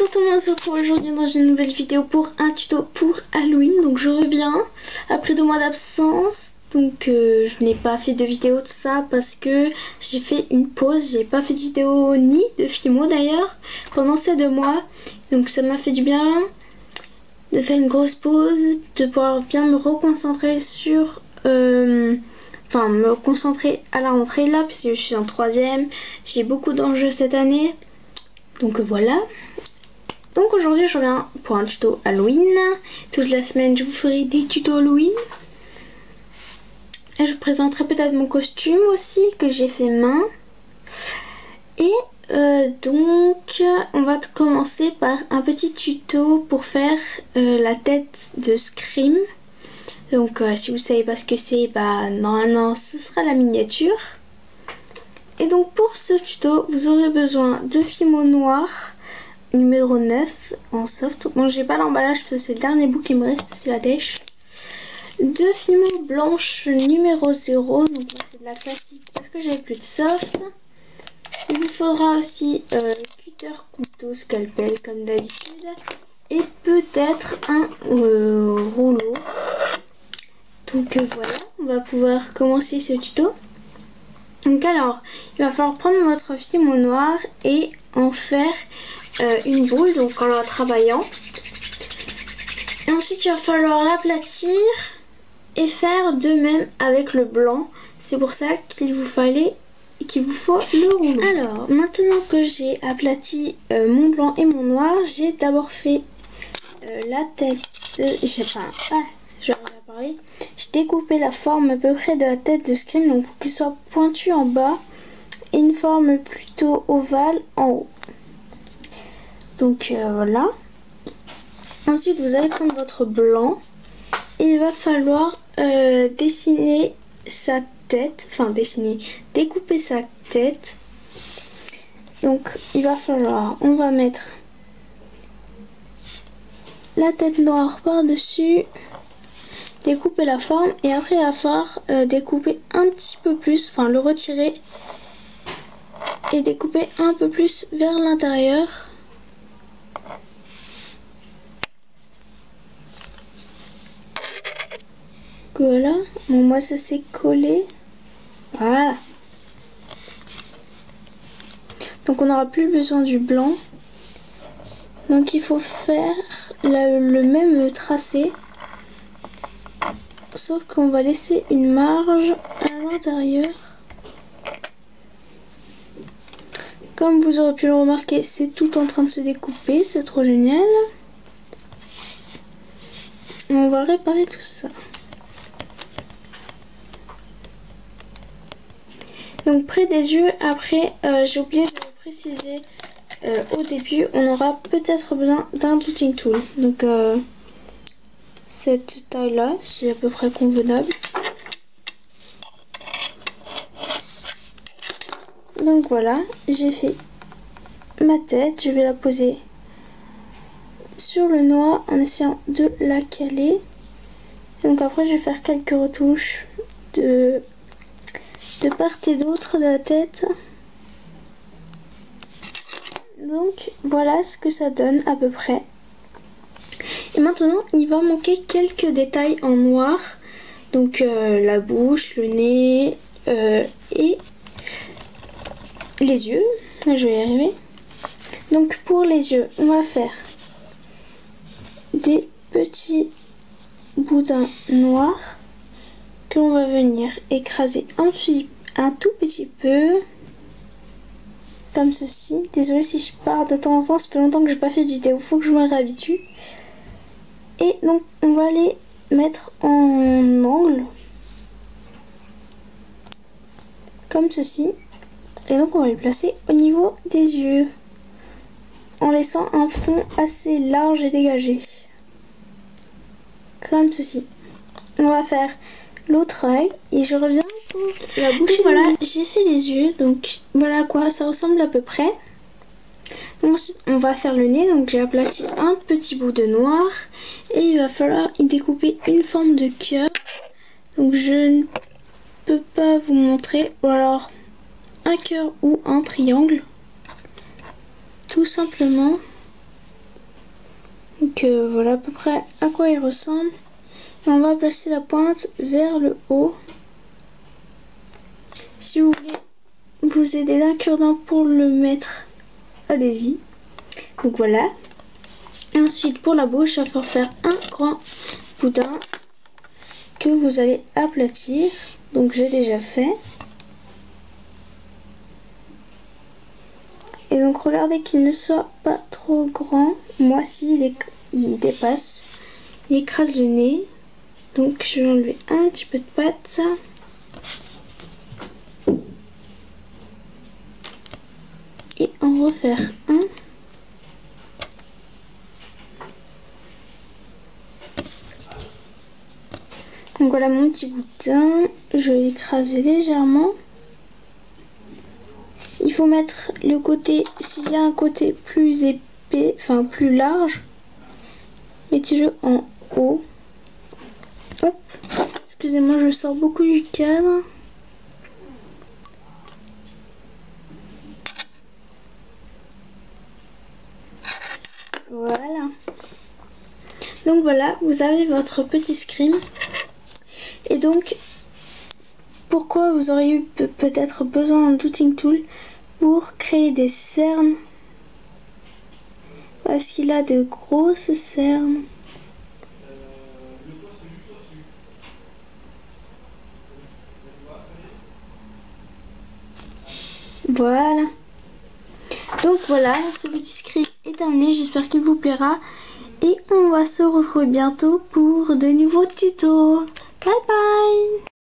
Bonjour tout le monde, on se retrouve aujourd'hui dans une nouvelle vidéo pour un tuto pour Halloween. Donc je reviens après 2 mois d'absence. Donc je n'ai pas fait de vidéo tout ça parce que j'ai fait une pause. J'ai pas fait de vidéo ni de filmo d'ailleurs pendant ces 2 mois. Donc ça m'a fait du bien de faire une grosse pause, de pouvoir bien me reconcentrer sur... Enfin me concentrer à la rentrée là puisque je suis en 3e. J'ai beaucoup d'enjeux cette année. Donc voilà. Donc aujourd'hui je reviens pour un tuto Halloween. Toute la semaine je vous ferai des tutos Halloween. Et je vous présenterai peut-être mon costume aussi que j'ai fait main. Et donc on va commencer par un petit tuto pour faire la tête de Scream. Donc si vous savez pas ce que c'est, bah normalement ce sera la miniature. Et donc pour ce tuto vous aurez besoin de fimo noir numéro 9 en soft. Bon, j'ai pas l'emballage parce que c'est le dernier bout qui me reste, c'est la dèche. De fimo blanche numéro 0, donc c'est de la classique parce que j'avais plus de soft. Il vous faudra aussi cutter, couteau, scalpel comme d'habitude et peut-être un rouleau. Donc voilà, on va pouvoir commencer ce tuto. Donc alors, il va falloir prendre votre fimo noir et en faire une boule, donc en la travaillant. Et ensuite, il va falloir l'aplatir et faire de même avec le blanc. C'est pour ça qu'il vous faut le rouleau. Alors, maintenant que j'ai aplati mon blanc et mon noir, j'ai d'abord fait la tête. J'ai découpé la forme à peu près de la tête de Scream, donc il faut qu'il soit pointu en bas et une forme plutôt ovale en haut. Donc voilà. Ensuite vous allez prendre votre blanc et il va falloir dessiner sa tête, découper sa tête. Donc il va falloir, on va mettre la tête noire par dessus, découper la forme et après il va falloir découper un petit peu plus, enfin le retirer et découper un peu plus vers l'intérieur. Voilà, bon moi ça s'est collé, voilà. Donc on n'aura plus besoin du blanc. Donc il faut faire le même tracé, sauf qu'on va laisser une marge à l'intérieur. Comme vous aurez pu le remarquer, c'est tout en train de se découper, c'est trop génial. On va réparer tout ça. Donc près des yeux, après j'ai oublié de vous préciser au début, on aura peut-être besoin d'un dotting tool. Donc cette taille là, c'est à peu près convenable. Donc voilà, j'ai fait ma tête, je vais la poser sur le noir en essayant de la caler. Donc après je vais faire quelques retouches de part et d'autre de la tête. Donc voilà ce que ça donne à peu près. Et maintenant il va manquer quelques détails en noir. Donc la bouche, le nez et les yeux. Là, je vais y arriver. Donc pour les yeux, on va faire des petits boudins noirs que l'on va venir écraser un tout petit peu comme ceci. Désolée si je pars de temps en temps, ça fait longtemps que j'ai pas fait de vidéo, faut que je me réhabitue. Et donc on va les mettre en angle comme ceci, et donc on va les placer au niveau des yeux en laissant un fond assez large et dégagé comme ceci. On va faire l'autre œil et je reviens pour la bouche. Donc voilà, j'ai fait les yeux, donc voilà à quoi ça ressemble à peu près. Donc ensuite on va faire le nez, donc j'ai aplati un petit bout de noir et il va falloir y découper une forme de cœur. Donc je ne peux pas vous montrer, ou alors un cœur ou un triangle tout simplement. Donc voilà à peu près à quoi il ressemble. Et on va placer la pointe vers le haut. Si vous voulez vous aider d'un cure-dent pour le mettre, allez-y. Donc voilà. Et ensuite pour la bouche, il va faire un grand boudin que vous allez aplatir. Donc j'ai déjà fait. Et donc regardez qu'il ne soit pas trop grand. Moi si il dépasse, il écrase le nez. Donc je vais enlever un petit peu de pâte. Et en refaire un. Donc voilà mon petit boudin. Je vais l'écraser légèrement. Il faut mettre le côté, s'il y a un côté plus épais, enfin plus large, mettez-le en haut. Hop, excusez-moi, je sors beaucoup du cadre. Voilà. Donc voilà, vous avez votre petit scream. Et donc, pourquoi vous auriez eu peut-être besoin d'un douting tool pour créer des cernes? Parce qu'il a de grosses cernes. Voilà. Donc voilà, ce petit script est terminé. J'espère qu'il vous plaira. Et on va se retrouver bientôt pour de nouveaux tutos. Bye bye!